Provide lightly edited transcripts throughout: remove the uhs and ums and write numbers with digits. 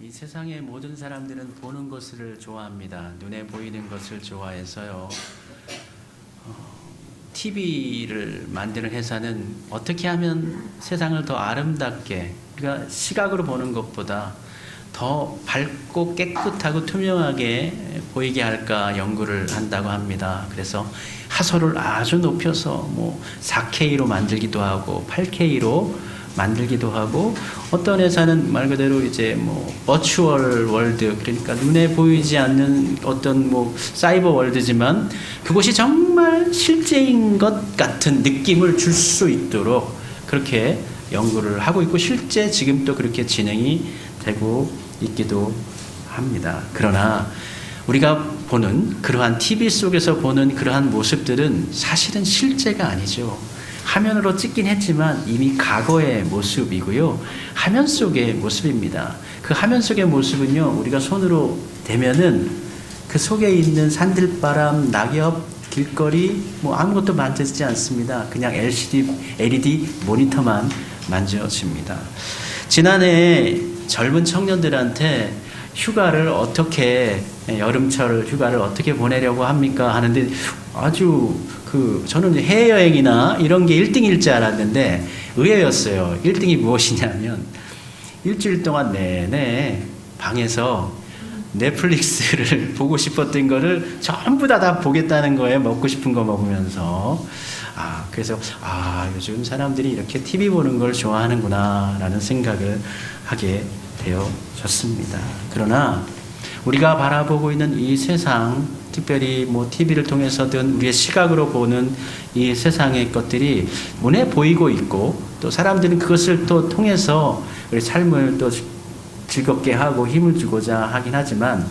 이 세상의 모든 사람들은 보는 것을 좋아합니다. 눈에 보이는 것을 좋아해서요. TV를 만드는 회사는 어떻게 하면 세상을 더 아름답게, 그러니까 시각으로 보는 것보다 더 밝고 깨끗하고 투명하게 보이게 할까 연구를 한다고 합니다. 그래서 하소를 아주 높여서 4K로 만들기도 하고 8K로 만들기도 하고, 어떤 회사는 말 그대로 이제 버추얼 월드, 그러니까 눈에 보이지 않는 어떤 사이버 월드지만 그곳이 정말 실제인 것 같은 느낌을 줄 수 있도록 그렇게 연구를 하고 있고, 실제 지금 또 그렇게 진행이 되고 있기도 합니다. 그러나 우리가 보는 그러한 TV 속에서 보는 그러한 모습들은 사실은 실제가 아니죠. 화면으로 찍긴 했지만 이미 과거의 모습이고요. 화면 속의 모습입니다. 그 화면 속의 모습은요, 우리가 손으로 대면은 그 속에 있는 산들바람, 낙엽, 길거리 아무것도 만져지지 않습니다. 그냥 LED 모니터만 만져집니다. 지난해 젊은 청년들한테 휴가를 어떻게, 여름철 휴가를 어떻게 보내려고 합니까? 하는데 아주 저는 해외여행이나 이런 게 1등일 줄 알았는데 의외였어요. 1등이 무엇이냐면 일주일 동안 내내 방에서 넷플릭스를 보고 싶었던 거를 전부 다 보겠다는 거예요. 먹고 싶은 거 먹으면서. 그래서 요즘 사람들이 이렇게 TV 보는 걸 좋아하는구나 라는 생각을 하게 되어졌습니다. 그러나 우리가 바라보고 있는 이 세상, 특별히 TV를 통해서든 우리의 시각으로 보는 이 세상의 것들이 눈에 보이고 있고, 또 사람들은 그것을 또 통해서 우리 삶을 또 즐겁게 하고 힘을 주고자 하긴 하지만,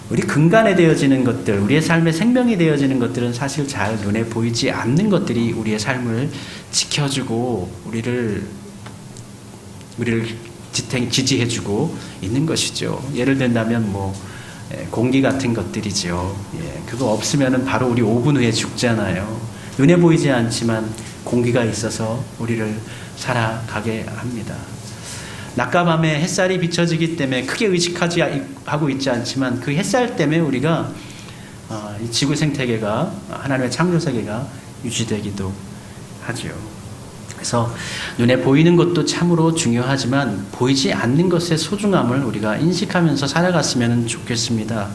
우리 근간에 되어지는 것들, 우리의 삶의 생명이 되어지는 것들은 사실 잘 눈에 보이지 않는 것들이 우리의 삶을 지켜주고 우리를 지지해주고 있는 것이죠. 예를 든다면 공기 같은 것들이죠. 그거 없으면은 바로 우리 5분 후에 죽잖아요. 눈에 보이지 않지만 공기가 있어서 우리를 살아가게 합니다. 낮과 밤에 햇살이 비춰지기 때문에 크게 의식하지 하고 있지 않지만 그 햇살 때문에 우리가 이 지구 생태계가, 하나님의 창조 세계가 유지되기도 하죠. 그래서 눈에 보이는 것도 참으로 중요하지만 보이지 않는 것의 소중함을 우리가 인식하면서 살아갔으면 좋겠습니다.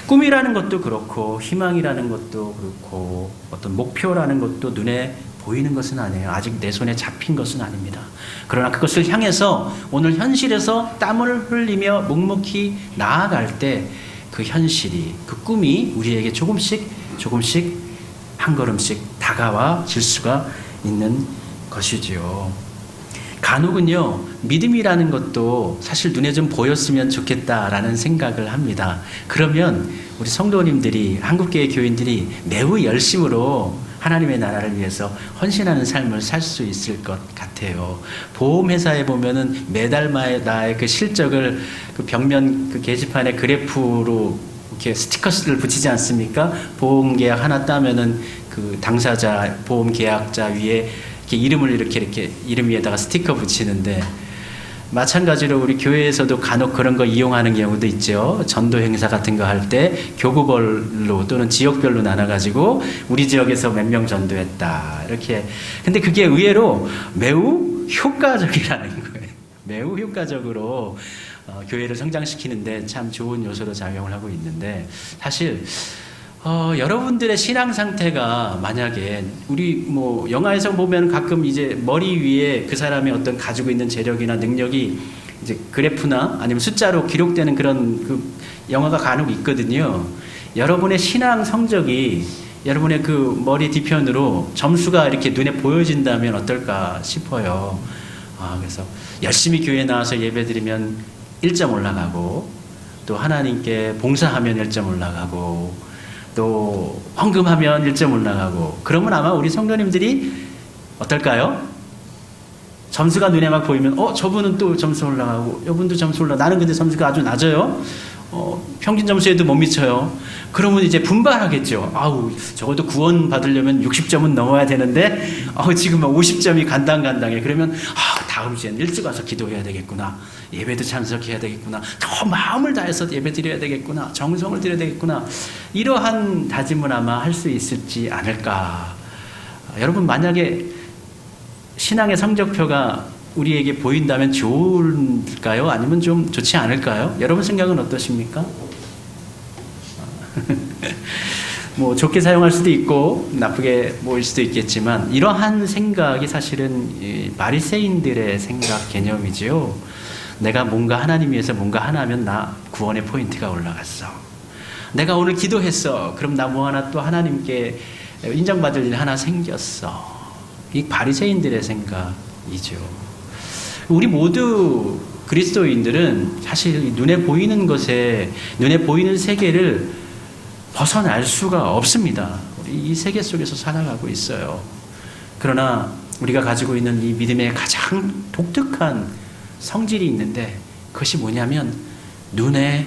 꿈이라는 것도 그렇고 희망이라는 것도 그렇고 어떤 목표라는 것도 눈에 보이는 것은 아니에요. 아직 내 손에 잡힌 것은 아닙니다. 그러나 그것을 향해서 오늘 현실에서 땀을 흘리며 묵묵히 나아갈 때 그 현실이, 그 꿈이 우리에게 조금씩 한 걸음씩 다가와질 수가 있는 것이지요. 간혹은요, 믿음이라는 것도 사실 눈에 좀 보였으면 좋겠다라는 생각을 합니다. 그러면 우리 성도님들이, 한국교회 교인들이 매우 열심으로 하나님의 나라를 위해서 헌신하는 삶을 살 수 있을 것 같아요. 보험회사에 보면은 매달마다의 그 실적을 그 벽면 그 게시판에 그래프로 이렇게 스티커를 붙이지 않습니까? 보험 계약 하나 따면은 그 당사자, 보험 계약자 위에 이렇게 이름 위에다가 스티커 붙이는데, 마찬가지로 우리 교회에서도 간혹 그런 거 이용하는 경우도 있죠. 전도 행사 같은 거 할 때 교구별로 또는 지역별로 나눠가지고 우리 지역에서 몇 명 전도했다 이렇게. 근데 그게 의외로 매우 효과적이라는 거예요. 매우 효과적으로 교회를 성장시키는데 참 좋은 요소로 작용을 하고 있는데, 사실 여러분들의 신앙 상태가 만약에 우리 영화에서 보면 가끔 이제 머리 위에 그 사람의 어떤 가지고 있는 재력이나 능력이 이제 그래프나 아니면 숫자로 기록되는 그런 그 영화가 간혹 있거든요. 여러분의 신앙 성적이 여러분의 그 머리 뒤편으로 점수가 이렇게 눈에 보여진다면 어떨까 싶어요. 그래서 열심히 교회에 나와서 예배드리면 1점 올라가고, 또 하나님께 봉사하면 1점 올라가고, 또 헌금하면 1점 올라가고, 그러면 아마 우리 성도님들이 어떨까요? 점수가 눈에 막 보이면 저분은 또 점수 올라가고 이분도 점수 올라가고, 나는 근데 점수가 아주 낮아요. 평균 점수에도 못 미쳐요. 그러면 이제 분발하겠죠. 적어도 구원 받으려면 60점은 넘어야 되는데 지금 50점이 간당간당해. 그러면 다음 주엔 일찍 와서 기도해야 되겠구나. 예배도 참석해야 되겠구나. 더 마음을 다해서 예배 드려야 되겠구나. 정성을 드려야 되겠구나. 이러한 다짐을 아마 할 수 있을지 않을까. 여러분, 만약에 신앙의 성적표가 우리에게 보인다면 좋을까요? 아니면 좀 좋지 않을까요? 여러분 생각은 어떠십니까? 뭐 좋게 사용할 수도 있고 나쁘게 보일 수도 있겠지만, 이러한 생각이 사실은 이 바리새인들의 생각 개념이지요. 내가 뭔가 하나님 위해서 뭔가 하나면 나 구원의 포인트가 올라갔어. 내가 오늘 기도했어. 그럼 나 뭐 하나 또 하나님께 인정받을 일 하나 생겼어. 이 바리새인들의 생각이죠. 우리 모두 그리스도인들은 사실 눈에 보이는 것에, 눈에 보이는 세계를 벗어날 수가 없습니다. 우리 이 세계 속에서 살아가고 있어요. 그러나 우리가 가지고 있는 이 믿음의 가장 독특한 성질이 있는데, 그것이 뭐냐면 눈에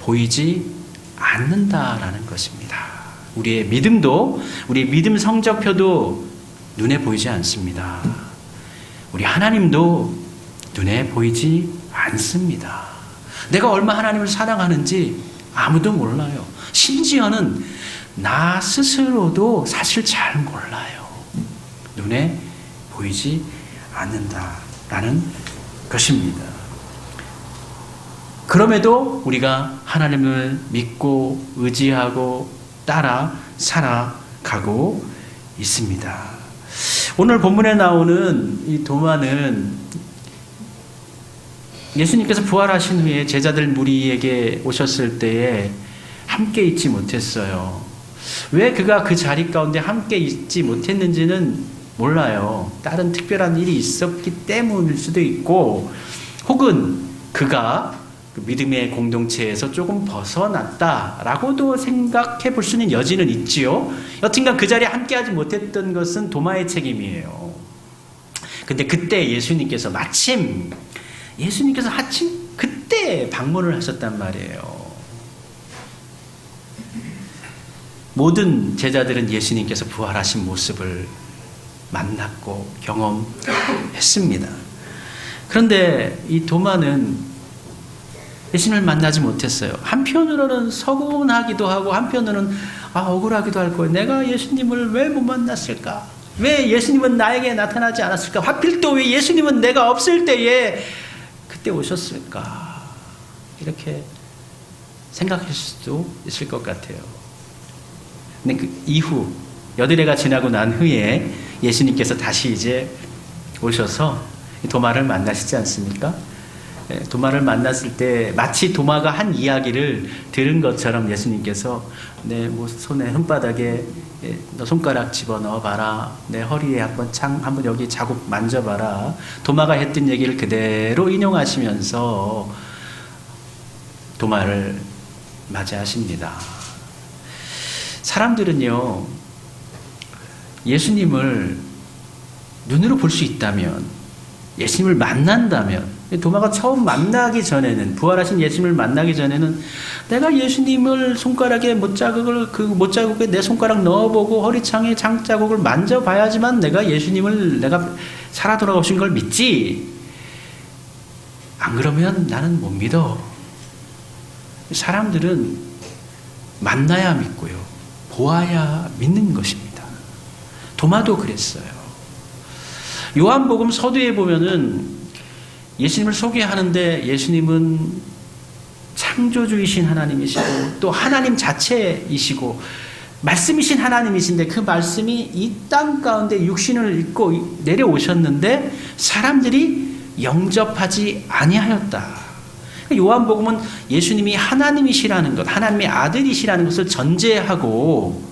보이지 않는다라는 것입니다. 우리의 믿음도, 우리의 믿음 성적표도 눈에 보이지 않습니다. 우리 하나님도 눈에 보이지 않습니다. 내가 얼마 하나님을 사랑하는지 아무도 몰라요. 심지어는 나 스스로도 사실 잘 몰라요. 눈에 보이지 않는다라는 것입니다. 그럼에도 우리가 하나님을 믿고 의지하고 따라 살아가고 있습니다. 오늘 본문에 나오는 이 도마는 예수님께서 부활하신 후에 제자들 무리에게 오셨을 때에 함께 있지 못했어요. 왜 그가 그 자리 가운데 함께 있지 못했는지는 몰라요. 다른 특별한 일이 있었기 때문일 수도 있고, 혹은 그가 그 믿음의 공동체에서 조금 벗어났다라고도 생각해 볼 수는 여지는 있지요. 여튼간 그 자리에 함께 하지 못했던 것은 도마의 책임이에요. 근데 그때 예수님께서 마침 그때 방문을 하셨단 말이에요. 모든 제자들은 예수님께서 부활하신 모습을 만났고 경험했습니다. 그런데 이 도마는 예수님을 만나지 못했어요. 한편으로는 서운하기도 하고 한편으로는 억울하기도 할 거예요. 내가 예수님을 왜 못 만났을까? 왜 예수님은 나에게 나타나지 않았을까? 하필 또 왜 예수님은 내가 없을 때에 그때 오셨을까? 이렇게 생각할 수도 있을 것 같아요. 근데 그 이후 여드레가 지나고 난 후에 예수님께서 다시 이제 오셔서 도마를 만나시지 않습니까? 도마를 만났을 때 마치 도마가 한 이야기를 들은 것처럼 예수님께서 내 뭐 손에 손바닥에 너 손가락 집어넣어 봐라. 내 허리에 한번 여기 자국 만져봐라. 도마가 했던 얘기를 그대로 인용하시면서 도마를 맞이하십니다. 사람들은요, 예수님을 눈으로 볼 수 있다면, 예수님을 만난다면, 도마가 처음 만나기 전에는, 부활하신 예수님을 만나기 전에는 내가 예수님을 손가락에 못자국에 내 손가락 넣어보고 허리창에 장자국을 만져봐야지만 내가 예수님을, 내가 살아 돌아오신 걸 믿지. 안 그러면 나는 못 믿어. 사람들은 만나야 믿고요, 보아야 믿는 것입니다. 도마도 그랬어요. 요한복음 서두에 보면은 예수님을 소개하는데 예수님은 창조주이신 하나님이시고 또 하나님 자체이시고 말씀이신 하나님이신데, 그 말씀이 이 땅 가운데 육신을 입고 내려오셨는데 사람들이 영접하지 아니하였다. 요한복음은 예수님이 하나님이시라는 것, 하나님의 아들이시라는 것을 전제하고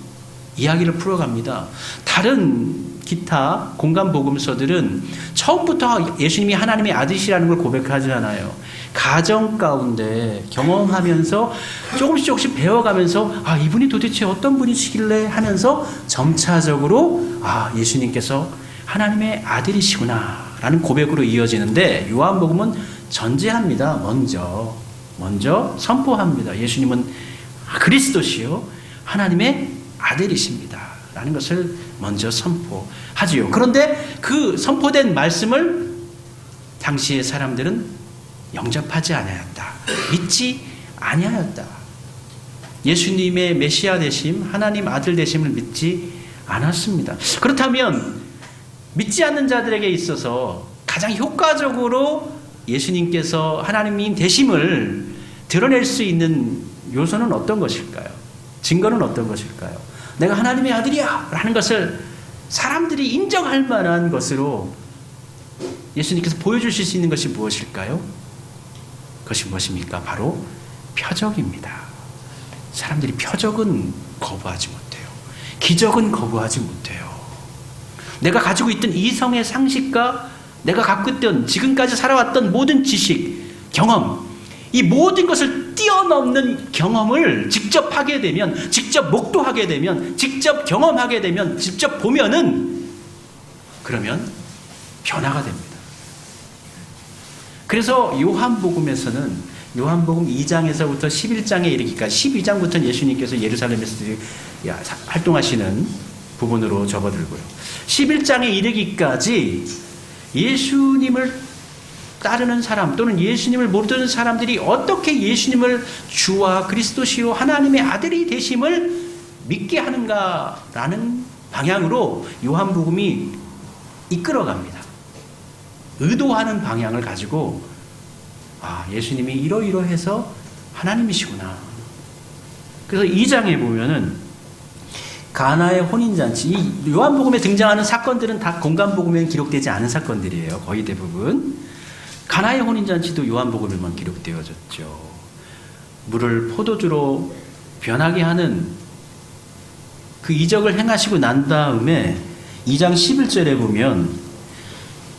이야기를 풀어갑니다. 다른 기타 공간 복음서들은 처음부터 예수님이 하나님의 아들이시라는 걸 고백하지 않아요. 가정 가운데 경험하면서 조금씩 배워가면서 이분이 도대체 어떤 분이시길래 하면서 점차적으로 예수님께서 하나님의 아들이시구나 라는 고백으로 이어지는데, 요한복음은 전제합니다. 먼저 선포합니다. 예수님은 그리스도시요 하나님의 아들이십니다 라는 것을 먼저 선포하지요. 그런데 그 선포된 말씀을 당시의 사람들은 영접하지 아니하였다. 믿지 아니하였다. 예수님의 메시아 되심, 하나님 아들 되심을 믿지 않았습니다. 그렇다면 믿지 않는 자들에게 있어서 가장 효과적으로 예수님께서 하나님인 되심을 드러낼 수 있는 요소는 어떤 것일까요? 증거는 어떤 것일까요? 내가 하나님의 아들이야 라는 것을 사람들이 인정할 만한 것으로 예수님께서 보여주실 수 있는 것이 무엇일까요? 그것이 무엇입니까? 바로 표적입니다. 사람들이 표적은 거부하지 못해요. 기적은 거부하지 못해요. 내가 가지고 있던 이성의 상식과 내가 갖고 있던 지금까지 살아왔던 모든 지식, 경험, 이 모든 것을 뛰어넘는 경험을 직접 하게 되면, 직접 목도하게 되면, 직접 경험하게 되면, 직접 보면은 그러면 변화가 됩니다. 그래서 요한복음에서는 요한복음 2장에서부터 11장에 이르기까지 12장부터는 예수님께서 예루살렘에서 활동하시는 부분으로 접어들고요. 11장에 이르기까지 예수님을 따르는 사람 또는 예수님을 모르는 사람들이 어떻게 예수님을 주와 그리스도시요 하나님의 아들이 되심을 믿게 하는가라는 방향으로 요한복음이 이끌어갑니다. 의도하는 방향을 가지고 예수님이 이러이러해서 하나님이시구나. 그래서 2장에 보면은 가나의 혼인잔치, 이 요한복음에 등장하는 사건들은 다 공간복음에 기록되지 않은 사건들이에요. 거의 대부분. 가나의 혼인잔치도 요한복음에만 기록되어졌죠. 물을 포도주로 변하게 하는 그 이적을 행하시고 난 다음에 2장 11절에 보면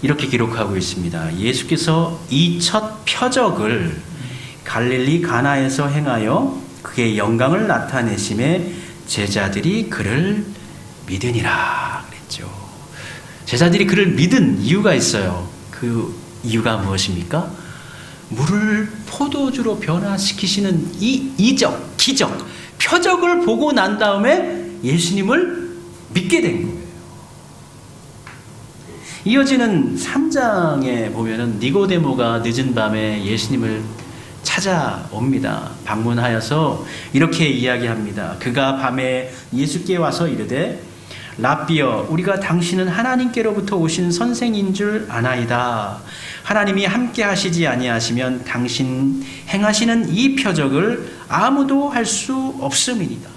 이렇게 기록하고 있습니다. 예수께서 이 첫 표적을 갈릴리 가나에서 행하여 그의 영광을 나타내심에 제자들이 그를 믿으니라 그랬죠. 제자들이 그를 믿은 이유가 있어요. 그 이유가 무엇입니까? 물을 포도주로 변화시키시는 이 이적, 기적, 표적을 보고 난 다음에 예수님을 믿게 된 거예요. 이어지는 3장에 보면은 니고데모가 늦은 밤에 예수님을 찾아옵니다. 방문하여서 이렇게 이야기합니다. 그가 밤에 예수께 와서 이르되 랍비여 우리가 당신은 하나님께로부터 오신 선생인 줄 아나이다. 하나님이 함께 하시지 아니하시면 당신 행하시는 이 표적을 아무도 할 수 없음이니이다.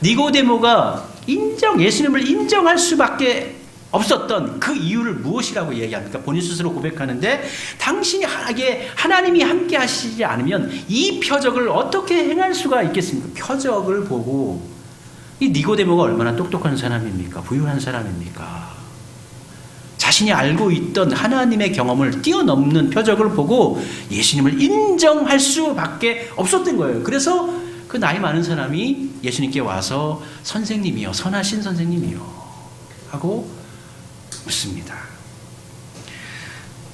니고데모가 예수님을 인정할 수밖에 없었던 그 이유를 무엇이라고 얘기합니까? 본인 스스로 고백하는데 당신이 하나님이 함께 하시지 않으면 이 표적을 어떻게 행할 수가 있겠습니까? 표적을 보고 이 니고데모가 얼마나 똑똑한 사람입니까? 부유한 사람입니까? 자신이 알고 있던 하나님의 경험을 뛰어넘는 표적을 보고 예수님을 인정할 수밖에 없었던 거예요. 그래서 그 나이 많은 사람이 예수님께 와서 선생님이요, 선하신 선생님이요 하고 묻습니다.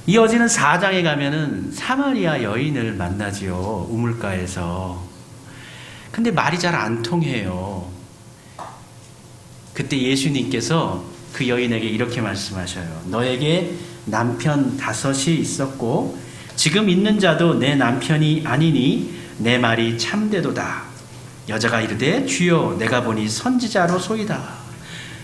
이어지는 4장에 가면은 사마리아 여인을 만나지요. 우물가에서. 근데 말이 잘 안 통해요. 그때 예수님께서 그 여인에게 이렇게 말씀하셔요. 너에게 남편 5이 있었고 지금 있는 자도 내 남편이 아니니 내 말이 참되도다. 여자가 이르되 주여 내가 보니 선지자로 소이다.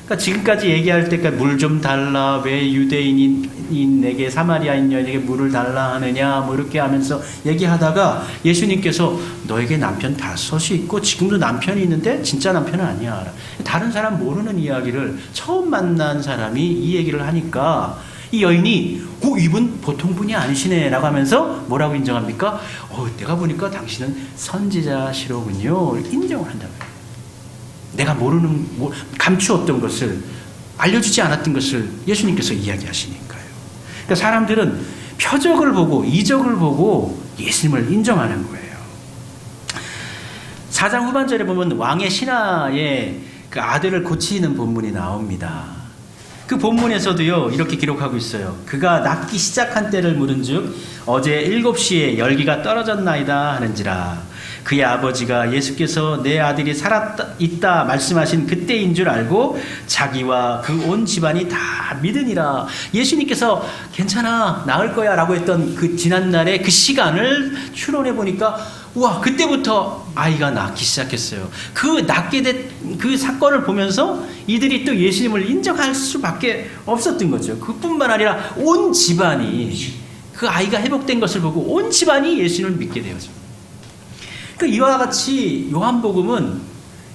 그러니까 지금까지 얘기할 때까지 물 좀 달라, 왜 유대인인 내게 사마리아인 여인에게 물을 달라 하느냐 뭐 이렇게 하면서 얘기하다가 예수님께서 너에게 남편 5이 있고 지금도 남편이 있는데 진짜 남편은 아니야. 다른 사람 모르는 이야기를 처음 만난 사람이 이 얘기를 하니까 이 여인이 이분 보통 분이 아니시네 라고 하면서 뭐라고 인정합니까? 내가 보니까 당신은 선지자시로군요. 인정을 한다고요. 내가 감추었던 것을, 알려주지 않았던 것을 예수님께서 이야기하시니까요. 그러니까 사람들은 표적을 보고 이적을 보고 예수님을 인정하는 거예요. 4장 후반절에 보면 왕의 신하의 그 아들을 고치는 본문이 나옵니다. 그 본문에서도요 이렇게 기록하고 있어요. 그가 낫기 시작한 때를 물은즉 어제 7시에 열기가 떨어졌나이다 하는지라. 그의 아버지가 예수께서 내 아들이 살아있다 말씀하신 그때인 줄 알고 자기와 그 온 집안이 다 믿으니라. 예수님께서 괜찮아 나을 거야 라고 했던 그 지난날의 그 시간을 추론해 보니까 우와, 그때부터 아이가 낳기 시작했어요. 그 낳게 된 그 사건을 보면서 이들이 또 예수님을 인정할 수밖에 없었던 거죠. 그뿐만 아니라 온 집안이 그 아이가 회복된 것을 보고 온 집안이 예수님을 믿게 되어져. 그 이와 같이 요한복음은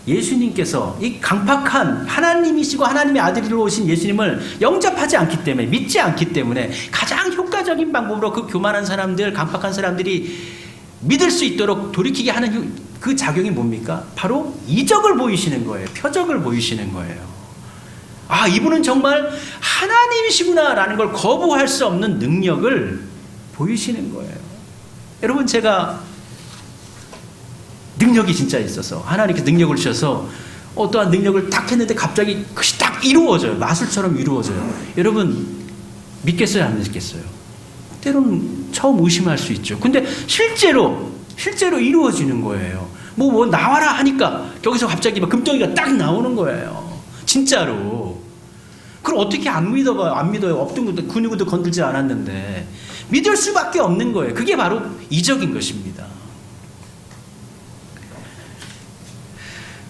예수님께서 이 강팍한 하나님이시고 하나님의 아들로 오신 예수님을 영접하지 않기 때문에, 믿지 않기 때문에 가장 효과적인 방법으로 그 교만한 사람들, 강팍한 사람들이 믿을 수 있도록 돌이키게 하는 그 작용이 뭡니까? 바로 이적을 보이시는 거예요. 표적을 보이시는 거예요. 아, 이분은 정말 하나님이시구나 라는 걸 거부할 수 없는 능력을 보이시는 거예요. 여러분, 제가 능력이 진짜 있어서 하나님께서 능력을 주셔서 어떠한 능력을 딱 했는데 갑자기 그것이 딱 이루어져요. 마술처럼 이루어져요. 여러분 믿겠어요? 안 믿겠어요? 때로는 처음 의심할 수 있죠. 근데 실제로 이루어지는 거예요. 뭐 나와라 하니까 거기서 갑자기 막 금덩이가 딱 나오는 거예요. 진짜로. 그걸 어떻게 안 믿어요? 없던 것도 그 누구도 건들지 않았는데 믿을 수밖에 없는 거예요. 그게 바로 이적인 것입니다.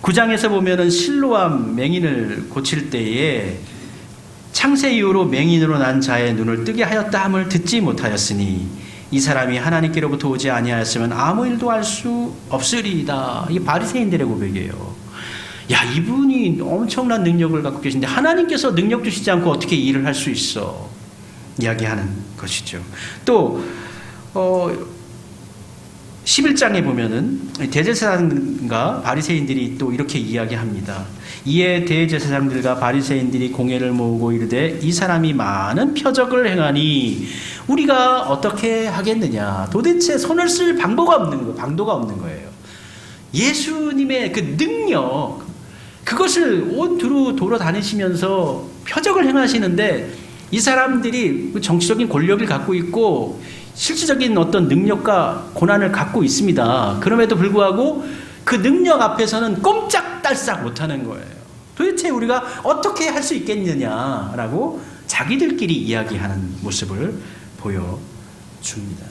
9장에서 보면은 실로암 맹인을 고칠 때에 창세 이후로 맹인으로 난 자의 눈을 뜨게 하였다 함을 듣지 못하였으니 이 사람이 하나님께로부터 오지 아니하였으면 아무 일도 할 수 없으리이다. 이게 바리새인들의 고백이에요. 야, 이분이 엄청난 능력을 갖고 계신데 하나님께서 능력 주시지 않고 어떻게 일을 할 수 있어? 이야기하는 것이죠. 또 11장에 보면은 대제사장과 바리새인들이 또 이렇게 이야기합니다. 이에 대제사장들과 바리새인들이 공회를 모으고 이르되 이 사람이 많은 표적을 행하니 우리가 어떻게 하겠느냐. 도대체 손을 쓸 방도가 없는 거예요. 예수님의 그 능력, 그것을 온 두루 돌아다니시면서 표적을 행하시는데 이 사람들이 정치적인 권력을 갖고 있고 실질적인 어떤 능력과 고난을 갖고 있습니다. 그럼에도 불구하고 그 능력 앞에서는 꼼짝달싹 못하는 거예요. 도대체 우리가 어떻게 할 수 있겠느냐라고 자기들끼리 이야기하는 모습을 보여줍니다.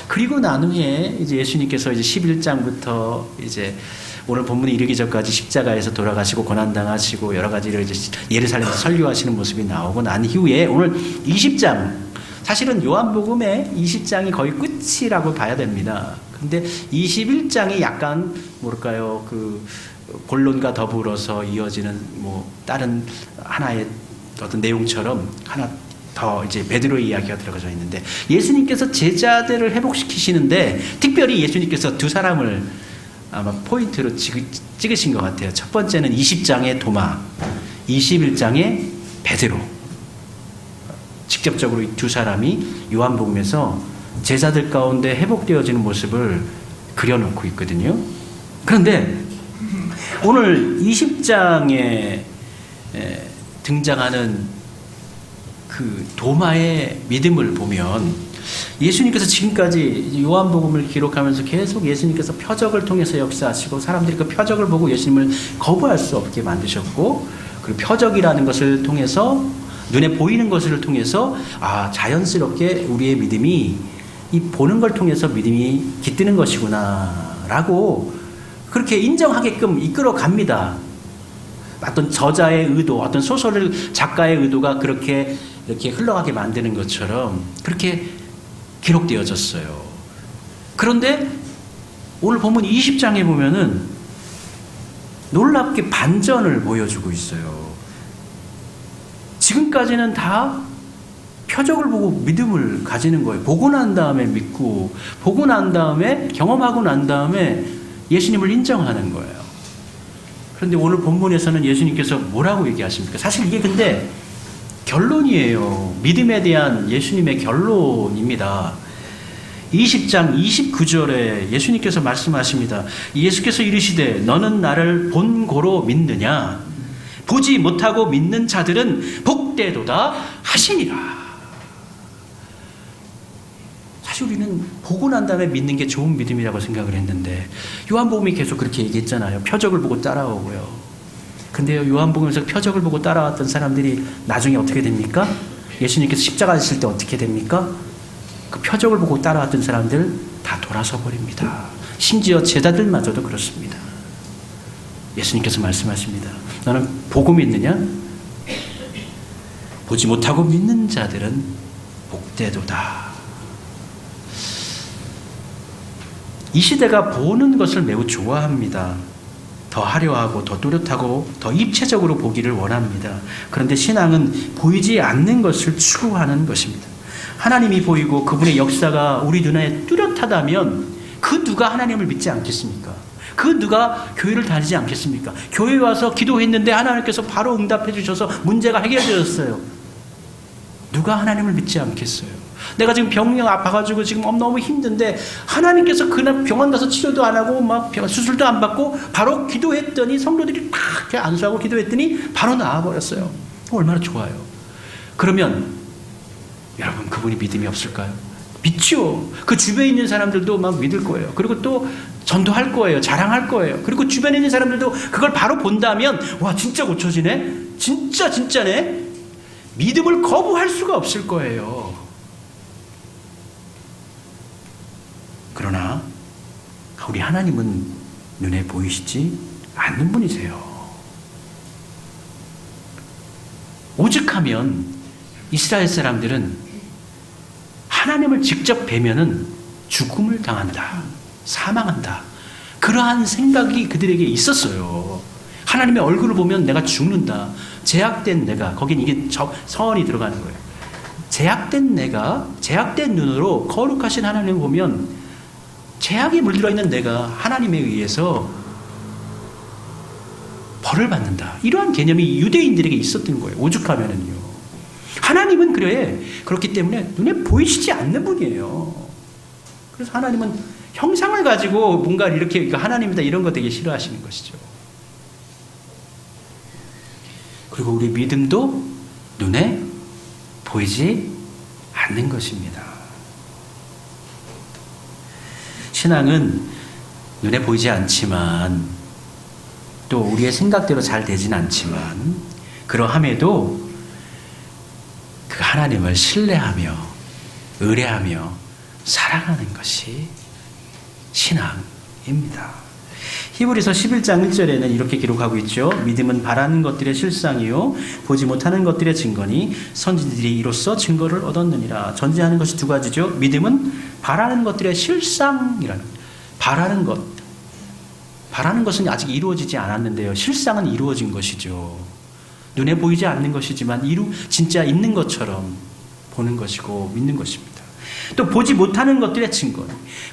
그리고 난 후에 이제 예수님께서 이제 11장부터 이제 오늘 본문에 이르기 전까지 십자가에서 돌아가시고 고난당하시고 여러 가지를 이제 예루살렘에서 설교하시는 모습이 나오고 난 이후에 오늘 20장, 사실은 요한복음의 20장이 거의 끝이라고 봐야 됩니다. 근데 21장이 약간 뭐랄까요, 그 본론과 더불어서 이어지는 뭐 다른 하나의 어떤 내용처럼 하나 더 이제 베드로의 이야기가 들어가져 있는데 예수님께서 제자들을 회복시키시는데 특별히 예수님께서 두 사람을 아마 포인트로 찍으신 것 같아요. 첫 번째는 20장의 도마, 21장의 베드로. 직접적으로 이 두 사람이 요한복음에서 제자들 가운데 회복되어지는 모습을 그려놓고 있거든요. 그런데 오늘 20장에 등장하는 그 도마의 믿음을 보면 예수님께서 지금까지 요한복음을 기록하면서 계속 예수님께서 표적을 통해서 역사하시고 사람들이 그 표적을 보고 예수님을 거부할 수 없게 만드셨고, 그리고 표적이라는 것을 통해서 눈에 보이는 것을 통해서 자연스럽게 우리의 믿음이 이 보는 걸 통해서 믿음이 깃드는 것이구나 라고 그렇게 인정하게끔 이끌어 갑니다. 어떤 저자의 의도, 어떤 소설을 작가의 의도가 그렇게 이렇게 흘러가게 만드는 것처럼 그렇게 기록되어졌어요. 그런데 오늘 본문 20장에 보면은 놀랍게 반전을 보여주고 있어요. 지금까지는 다 표적을 보고 믿음을 가지는 거예요. 보고 난 다음에 믿고, 보고 난 다음에 경험하고 난 다음에 예수님을 인정하는 거예요. 그런데 오늘 본문에서는 예수님께서 뭐라고 얘기하십니까? 사실 이게 근데 결론이에요. 믿음에 대한 예수님의 결론입니다. 20장 29절에 예수님께서 말씀하십니다. 예수께서 이르시되 너는 나를 본고로 믿느냐? 보지 못하고 믿는 자들은 복되도다 하시니라. 사실 우리는 보고 난 다음에 믿는 게 좋은 믿음이라고 생각을 했는데 요한복음이 계속 그렇게 얘기했잖아요. 표적을 보고 따라오고요. 근데요, 요한복음에서 표적을 보고 따라왔던 사람들이 나중에 어떻게 됩니까? 예수님께서 십자가 지실 때 어떻게 됩니까? 그 표적을 보고 따라왔던 사람들 다 돌아서 버립니다. 심지어 제자들마저도 그렇습니다. 예수님께서 말씀하십니다. 너는 보고 믿느냐? 보지 못하고 믿는 자들은 복되도다. 이 시대가 보는 것을 매우 좋아합니다. 더 하려 하고 더 뚜렷하고 더 입체적으로 보기를 원합니다. 그런데 신앙은 보이지 않는 것을 추구하는 것입니다. 하나님이 보이고 그분의 역사가 우리 눈에 뚜렷하다면 그 누가 하나님을 믿지 않겠습니까? 그 누가 교회를 다니지 않겠습니까? 교회에 와서 기도했는데 하나님께서 바로 응답해 주셔서 문제가 해결되었어요. 누가 하나님을 믿지 않겠어요? 내가 지금 병이 아파가지고 지금 너무 힘든데 하나님께서 그날 병원 가서 치료도 안 하고 막 수술도 안 받고 바로 기도했더니 성도들이 막 안수하고 기도했더니 바로 나아버렸어요. 얼마나 좋아요. 그러면 여러분 그분이 믿음이 없을까요? 믿죠. 그 주변에 있는 사람들도 막 믿을 거예요. 그리고 또 전도할 거예요. 자랑할 거예요. 그리고 주변에 있는 사람들도 그걸 바로 본다면 와 진짜 고쳐지네? 진짜네? 믿음을 거부할 수가 없을 거예요. 그러나 우리 하나님은 눈에 보이시지 않는 분이세요. 오죽하면 이스라엘 사람들은 하나님을 직접 뵈면은 죽음을 당한다, 사망한다. 그러한 생각이 그들에게 있었어요. 하나님의 얼굴을 보면 내가 죽는다. 제약된 내가, 거긴 이게 서원이 들어가는 거예요. 제약된 내가, 제약된 눈으로 거룩하신 하나님을 보면 죄악에 물들어 있는 내가 하나님에 의해서 벌을 받는다. 이러한 개념이 유대인들에게 있었던 거예요. 오죽하면은요. 하나님은 그렇기 때문에 눈에 보이시지 않는 분이에요. 그래서 하나님은 형상을 가지고 뭔가 이렇게 하나님이다 이런 거 되게 싫어하시는 것이죠. 그리고 우리 믿음도 눈에 보이지 않는 것입니다. 신앙은 눈에 보이지 않지만 또 우리의 생각대로 잘 되진 않지만 그러함에도 그 하나님을 신뢰하며 의뢰하며 살아가는 것이 신앙입니다. 히브리서 11장 1절에는 이렇게 기록하고 있죠. 믿음은 바라는 것들의 실상이요 보지 못하는 것들의 증거니 선지자들이 이로써 증거를 얻었느니라. 전제하는 것이 두 가지죠. 믿음은 바라는 것들의 실상이라는 바라는 것. 바라는 것은 아직 이루어지지 않았는데요. 실상은 이루어진 것이죠. 눈에 보이지 않는 것이지만 진짜 있는 것처럼 보는 것이고 믿는 것입니다. 또 보지 못하는 것들의 증거.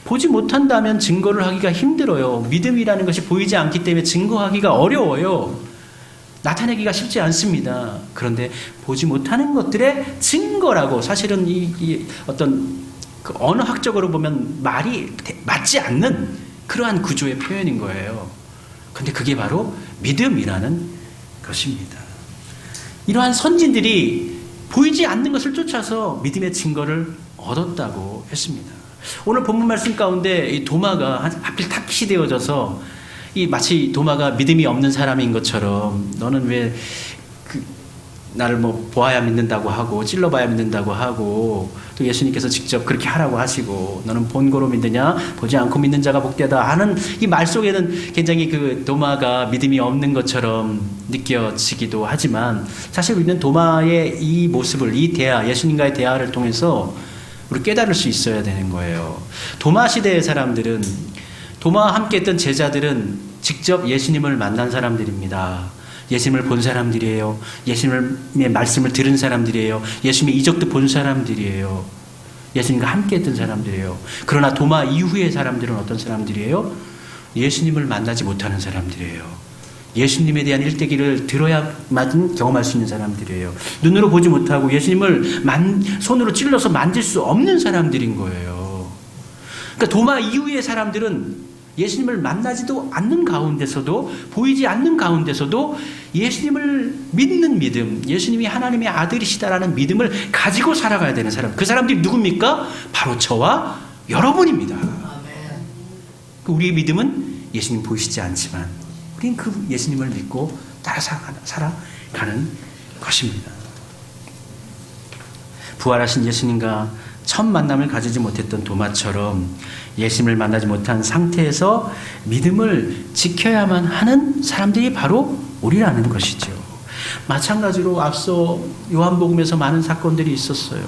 보지 못한다면 증거를 하기가 힘들어요. 믿음이라는 것이 보이지 않기 때문에 증거하기가 어려워요. 나타내기가 쉽지 않습니다. 그런데 보지 못하는 것들의 증거라고 사실은 이 어떤 그 언어학적으로 보면 말이 맞지 않는 그러한 구조의 표현인 거예요. 근데 그게 바로 믿음이라는 것입니다. 이러한 선진들이 보이지 않는 것을 쫓아서 믿음의 증거를 얻었다고 했습니다. 오늘 본문 말씀 가운데 이 도마가 하필 타깃이 되어져서 마치 도마가 믿음이 없는 사람인 것처럼 너는 왜 나를 보아야 믿는다고 하고 찔러봐야 믿는다고 하고 또 예수님께서 직접 그렇게 하라고 하시고 너는 본고로 믿느냐 보지 않고 믿는 자가 복되다 하는 이 말 속에는 굉장히 그 도마가 믿음이 없는 것처럼 느껴지기도 하지만 사실 우리는 도마의 이 모습을 이 대화 예수님과의 대화를 통해서 우리 깨달을 수 있어야 되는 거예요. 도마 시대의 사람들은 도마와 함께 했던 제자들은 직접 예수님을 만난 사람들입니다. 예수님을 본 사람들이에요. 예수님의 말씀을 들은 사람들이에요. 예수님의 이적도 본 사람들이에요. 예수님과 함께 했던 사람들이에요. 그러나 도마 이후의 사람들은 어떤 사람들이에요? 예수님을 만나지 못하는 사람들이에요. 예수님에 대한 일대기를 들어야만 경험할 수 있는 사람들이에요. 눈으로 보지 못하고 예수님을 손으로 찔러서 만질 수 없는 사람들인 거예요. 그러니까 도마 이후의 사람들은 예수님을 만나지도 않는 가운데서도, 보이지 않는 가운데서도 예수님을 믿는 믿음, 예수님이 하나님의 아들이시다라는 믿음을 가지고 살아가야 되는 사람, 그 사람들이 누굽니까? 바로 저와 여러분입니다. 우리의 믿음은 예수님 보이시지 않지만 우리는 그 예수님을 믿고 따라 살아가는 것입니다. 부활하신 예수님과 첫 만남을 가지지 못했던 도마처럼 예수님을 만나지 못한 상태에서 믿음을 지켜야만 하는 사람들이 바로 우리라는 것이죠. 마찬가지로 앞서 요한복음에서 많은 사건들이 있었어요.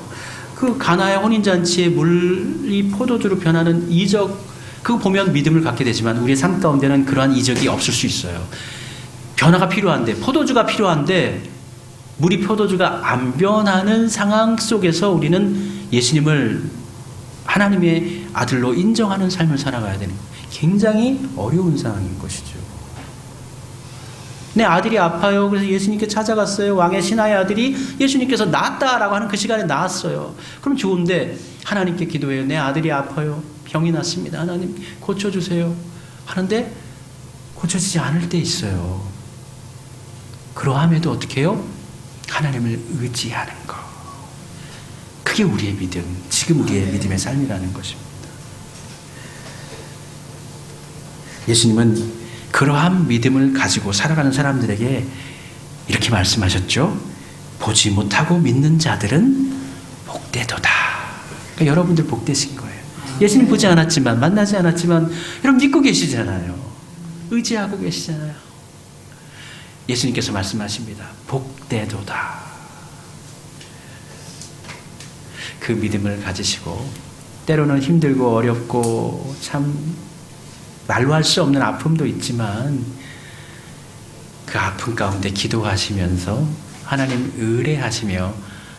그 가나의 혼인잔치에 물이 포도주로 변하는 이적, 그거 보면 믿음을 갖게 되지만 우리의 삶 가운데는 그러한 이적이 없을 수 있어요. 변화가 필요한데, 포도주가 필요한데 물이 포도주가 안 변하는 상황 속에서 우리는 예수님을 하나님의 아들로 인정하는 삶을 살아가야 되는 굉장히 어려운 상황인 것이죠. 내 아들이 아파요. 그래서 예수님께 찾아갔어요. 왕의 신하의 아들이 예수님께서 낫다라고 하는 그 시간에 나았어요. 그럼 좋은데 하나님께 기도해요. 내 아들이 아파요. 병이 났습니다. 하나님 고쳐주세요. 하는데 고쳐지지 않을 때 있어요. 그러함에도 어떻게 해요? 하나님을 의지하는 것. 그게 우리의 믿음, 지금 우리의 믿음의 삶이라는 것입니다. 예수님은 그러한 믿음을 가지고 살아가는 사람들에게 이렇게 말씀하셨죠. 보지 못하고 믿는 자들은 복되도다. 그러니까 여러분들 복되신 거예요. 예수님 보지 않았지만, 만나지 않았지만 여러분 믿고 계시잖아요. 의지하고 계시잖아요. 예수님께서 말씀하십니다. 복되도다. 그 믿음을 가지시고 때로는 힘들고 어렵고 참 말로 할 수 없는 아픔도 있지만 그 아픔 가운데 기도하시면서 하나님 의뢰하시며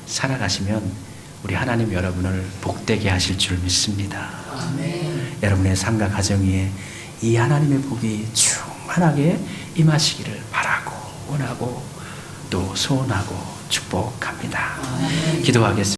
살아가시면 우리 하나님 여러분을 복되게 하실 줄 믿습니다. 아멘. 여러분의 삶과 가정 위에 이 하나님의 복이 충만하게 임하시기를 바라고 원하고 또 소원하고 축복합니다. 기도하겠습니다.